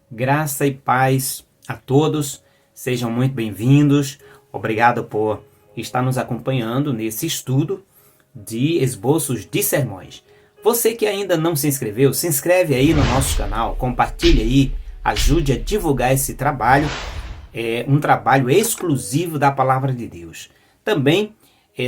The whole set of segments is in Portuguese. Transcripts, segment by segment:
Graça e paz a todos, sejam muito bem-vindos. Obrigado por estar nos acompanhando nesse estudo de esboços de sermões. Você que ainda não se inscreveu, se inscreve aí no nosso canal, compartilhe aí, ajude a divulgar esse trabalho, um trabalho exclusivo da Palavra de Deus. Também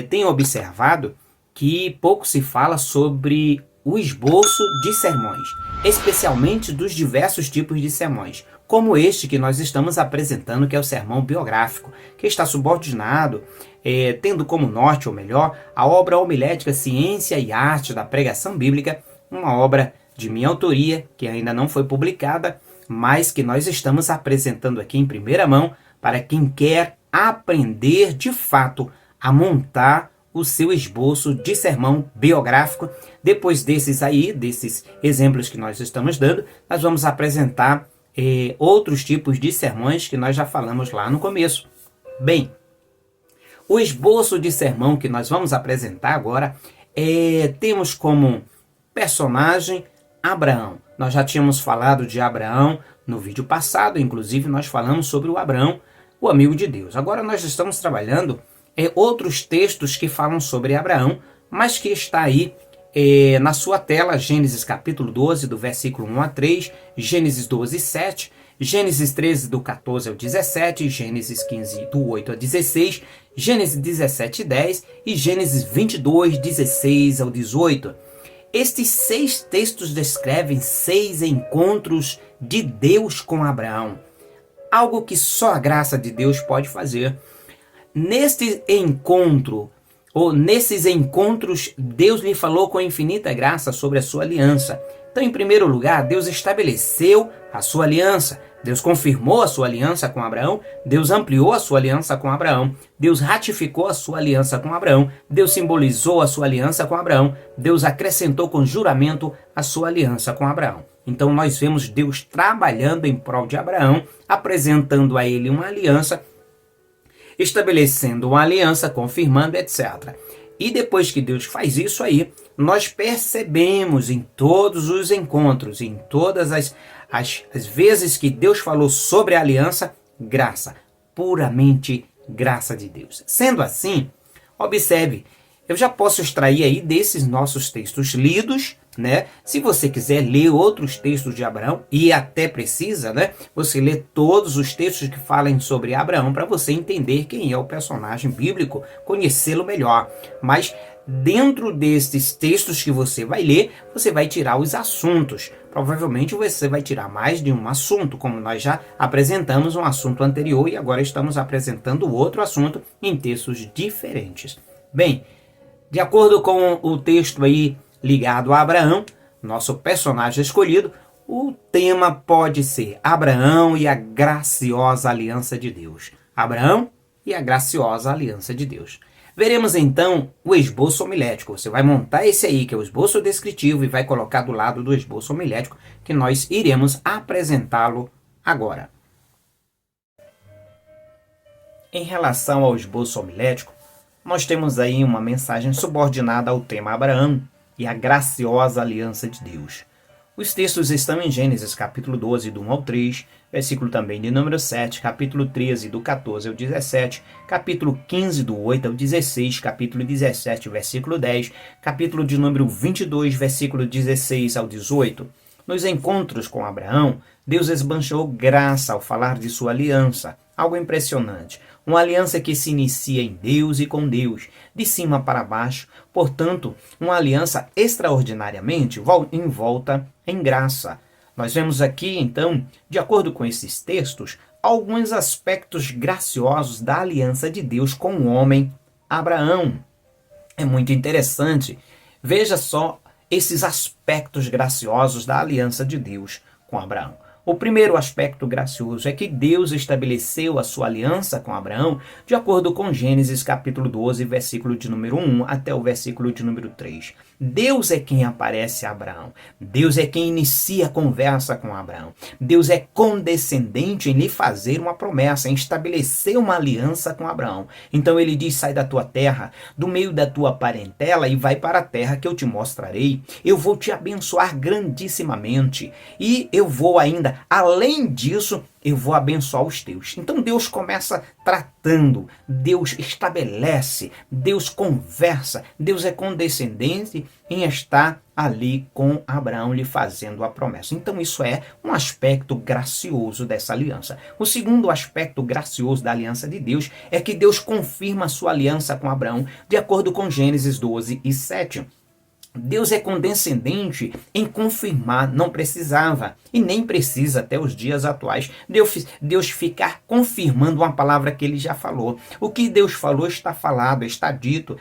tenho observado que pouco se fala sobre o esboço de sermões, especialmente dos diversos tipos de sermões, como este que nós estamos apresentando, que é o sermão biográfico, que está subordinado, tendo como norte, ou melhor, a obra homilética Ciência e Arte da Pregação Bíblica, uma obra de minha autoria, que ainda não foi publicada, mas que nós estamos apresentando aqui em primeira mão para quem quer aprender de fato a montar o seu esboço de sermão biográfico. Depois desses exemplos que nós estamos dando, nós vamos apresentar outros tipos de sermões que nós já falamos lá no começo. Bem, o esboço de sermão que nós vamos apresentar agora, temos como personagem Abraão. Nós já tínhamos falado de Abraão no vídeo passado, inclusive nós falamos sobre o Abraão, o amigo de Deus. Agora nós estamos trabalhando outros textos que falam sobre Abraão, mas que está aí na sua tela, Gênesis capítulo 12, do versículo 1 a 3, Gênesis 12, 7, Gênesis 13, do 14 ao 17, Gênesis 15, do 8 ao 16, Gênesis 17, 10 e Gênesis 22, 16 ao 18. Estes 6 textos descrevem 6 encontros de Deus com Abraão, algo que só a graça de Deus pode fazer. Neste encontro, ou nesses encontros, Deus lhe falou com infinita graça sobre a sua aliança. Então, em primeiro lugar, Deus estabeleceu a sua aliança. Deus confirmou a sua aliança com Abraão. Deus ampliou a sua aliança com Abraão. Deus ratificou a sua aliança com Abraão. Deus simbolizou a sua aliança com Abraão. Deus acrescentou com juramento a sua aliança com Abraão. Então, nós vemos Deus trabalhando em prol de Abraão, apresentando a ele uma aliança, estabelecendo uma aliança, confirmando, etc. E depois que Deus faz isso aí, nós percebemos em todos os encontros, em todas as vezes que Deus falou sobre a aliança, graça, puramente graça de Deus. Sendo assim, observe, eu já posso extrair aí desses nossos textos lidos, né? Se você quiser ler outros textos de Abraão, e até precisa, né? Você lê todos os textos que falem sobre Abraão para você entender quem é o personagem bíblico, conhecê-lo melhor. Mas dentro desses textos que você vai ler, você vai tirar os assuntos. Provavelmente você vai tirar mais de um assunto, como nós já apresentamos um assunto anterior e agora estamos apresentando outro assunto em textos diferentes. Bem, de acordo com o texto aí ligado a Abraão, nosso personagem escolhido, o tema pode ser Abraão e a graciosa aliança de Deus. Abraão e a graciosa aliança de Deus. Veremos então o esboço homilético. Você vai montar esse aí, que é o esboço descritivo, e vai colocar do lado do esboço homilético, que nós iremos apresentá-lo agora. Em relação ao esboço homilético, nós temos aí uma mensagem subordinada ao tema Abraão e a graciosa aliança de Deus. Os textos estão em Gênesis capítulo 12, do 1 ao 3, versículo também de número 7, capítulo 13, do 14 ao 17, capítulo 15, do 8 ao 16, capítulo 17, versículo 10, capítulo de número 22, versículo 16 ao 18. Nos encontros com Abraão, Deus esbanjou graça ao falar de sua aliança, algo impressionante. Uma aliança que se inicia em Deus e com Deus, de cima para baixo, portanto, uma aliança extraordinariamente envolta em graça. Nós vemos aqui, então, de acordo com esses textos, alguns aspectos graciosos da aliança de Deus com o homem Abraão. É muito interessante. Veja só esses aspectos graciosos da aliança de Deus com Abraão. O primeiro aspecto gracioso é que Deus estabeleceu a sua aliança com Abraão de acordo com Gênesis capítulo 12, versículo de número 1 até o versículo de número 3. Deus é quem aparece a Abraão. Deus é quem inicia a conversa com Abraão. Deus é condescendente em lhe fazer uma promessa, em estabelecer uma aliança com Abraão. Então ele diz: sai da tua terra, do meio da tua parentela e vai para a terra que eu te mostrarei. Eu vou te abençoar grandissimamente e eu vou ainda além disso, eu vou abençoar os teus. Então Deus começa tratando, Deus estabelece, Deus conversa, Deus é condescendente em estar ali com Abraão, lhe fazendo a promessa. Então isso é um aspecto gracioso dessa aliança. O segundo aspecto gracioso da aliança de Deus é que Deus confirma a sua aliança com Abraão, de acordo com Gênesis 12:7. Deus é condescendente em confirmar, não precisava e nem precisa até os dias atuais Deus ficar confirmando uma palavra que ele já falou. O que Deus falou está falado, está dito.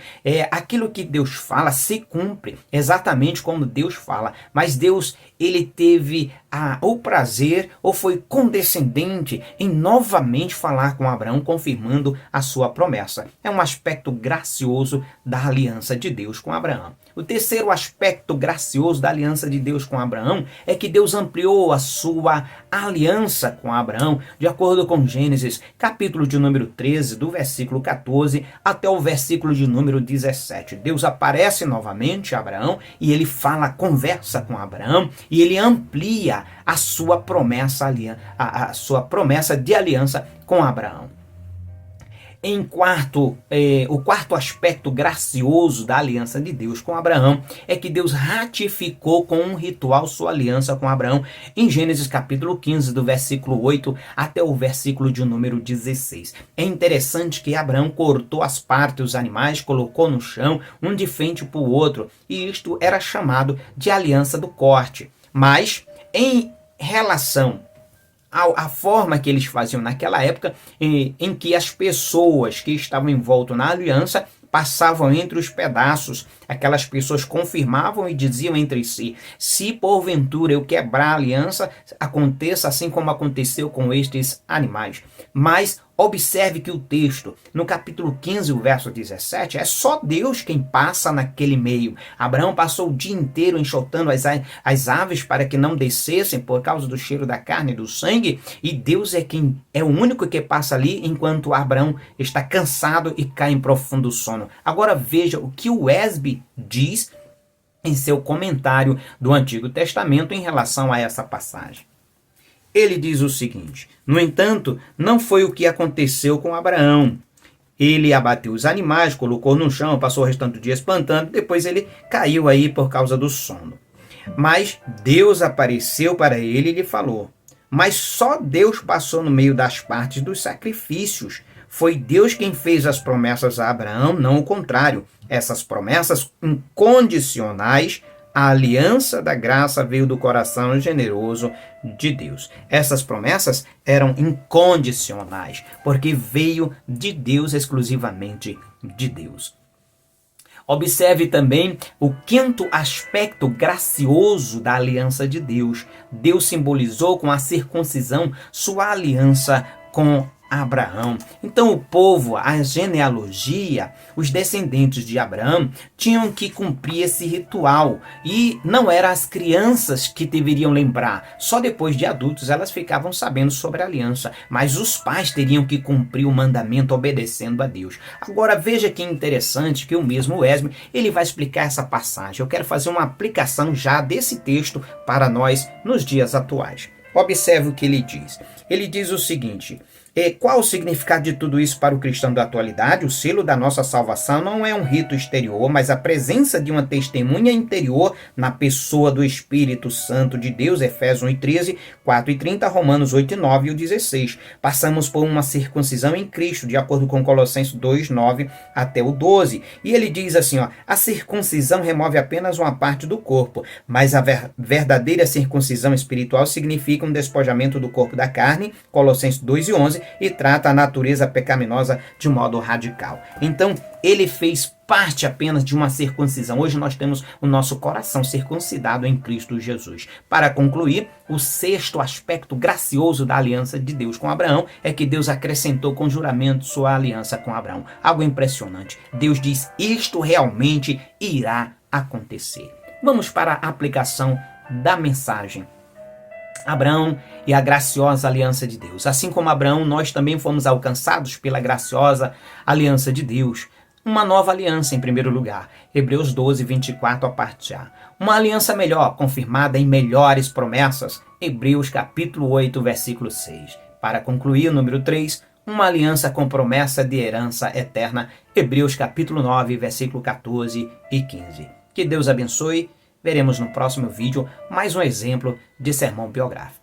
Aquilo que Deus fala se cumpre exatamente como Deus fala, mas Deus ele teve o prazer ou foi condescendente em novamente falar com Abraão, confirmando a sua promessa. É um aspecto gracioso da aliança de Deus com Abraão. O terceiro aspecto gracioso da aliança de Deus com Abraão é que Deus ampliou a sua aliança com Abraão, de acordo com Gênesis, capítulo de número 13, do versículo 14 até o versículo de número 17. Deus aparece novamente a Abraão e ele conversa com Abraão e ele amplia a sua promessa, a sua promessa de aliança com Abraão. O quarto aspecto gracioso da aliança de Deus com Abraão é que Deus ratificou com um ritual sua aliança com Abraão em Gênesis capítulo 15, do versículo 8 até o versículo de número 16. É interessante que Abraão cortou as partes dos animais, colocou no chão, um de frente para o outro, e isto era chamado de aliança do corte. Mas, em relação a forma que eles faziam naquela época, em que as pessoas que estavam envoltas na aliança passavam entre os pedaços, aquelas pessoas confirmavam e diziam entre si: se porventura eu quebrar a aliança, aconteça assim como aconteceu com estes animais. Mas observe que o texto, no capítulo 15, o verso 17, é só Deus quem passa naquele meio. Abraão passou o dia inteiro enxotando as aves para que não descessem por causa do cheiro da carne e do sangue, e Deus é o único que passa ali enquanto Abraão está cansado e cai em profundo sono. Agora veja o que o Esbe diz em seu comentário do Antigo Testamento em relação a essa passagem. Ele diz o seguinte: no entanto, não foi o que aconteceu com Abraão. Ele abateu os animais, colocou no chão, passou o restante do dia espantando, depois ele caiu aí por causa do sono. Mas Deus apareceu para ele e lhe falou. Mas só Deus passou no meio das partes dos sacrifícios. Foi Deus quem fez as promessas a Abraão, não o contrário. Essas promessas incondicionais, a aliança da graça veio do coração generoso de Deus. Essas promessas eram incondicionais, porque veio de Deus, exclusivamente de Deus. Observe também o quinto aspecto gracioso da aliança de Deus. Deus simbolizou com a circuncisão sua aliança com Abraão. Então o povo, a genealogia, os descendentes de Abraão tinham que cumprir esse ritual, e não eram as crianças que deveriam lembrar, só depois de adultos elas ficavam sabendo sobre a aliança, mas os pais teriam que cumprir o mandamento obedecendo a Deus. Agora veja que interessante que o mesmo Esme, ele vai explicar essa passagem. Eu quero fazer uma aplicação já desse texto para nós nos dias atuais. Observe o que ele diz. Ele diz o seguinte: qual o significado de tudo isso para o cristão da atualidade? O selo da nossa salvação não é um rito exterior, mas a presença de uma testemunha interior na pessoa do Espírito Santo de Deus. Efésios 1:13, 4:30, Romanos 8:9 e 16. Passamos por uma circuncisão em Cristo, de acordo com Colossenses 2:9 até o 12. E ele diz assim, a circuncisão remove apenas uma parte do corpo, mas a verdadeira circuncisão espiritual significa um despojamento do corpo da carne, Colossenses 2:11, e trata a natureza pecaminosa de modo radical. Então, ele fez parte apenas de uma circuncisão. Hoje nós temos o nosso coração circuncidado em Cristo Jesus. Para concluir, o sexto aspecto gracioso da aliança de Deus com Abraão é que Deus acrescentou com juramento sua aliança com Abraão. Algo impressionante. Deus diz: isto realmente irá acontecer. Vamos para a aplicação da mensagem. Abraão e a graciosa aliança de Deus. Assim como Abraão, nós também fomos alcançados pela graciosa aliança de Deus. Uma nova aliança, em primeiro lugar. Hebreus 12, 24, a parte A. Uma aliança melhor, confirmada em melhores promessas. Hebreus capítulo 8, versículo 6. Para concluir, o número 3, uma aliança com promessa de herança eterna, Hebreus capítulo 9, versículo 14 e 15. Que Deus abençoe. Veremos no próximo vídeo mais um exemplo de sermão biográfico.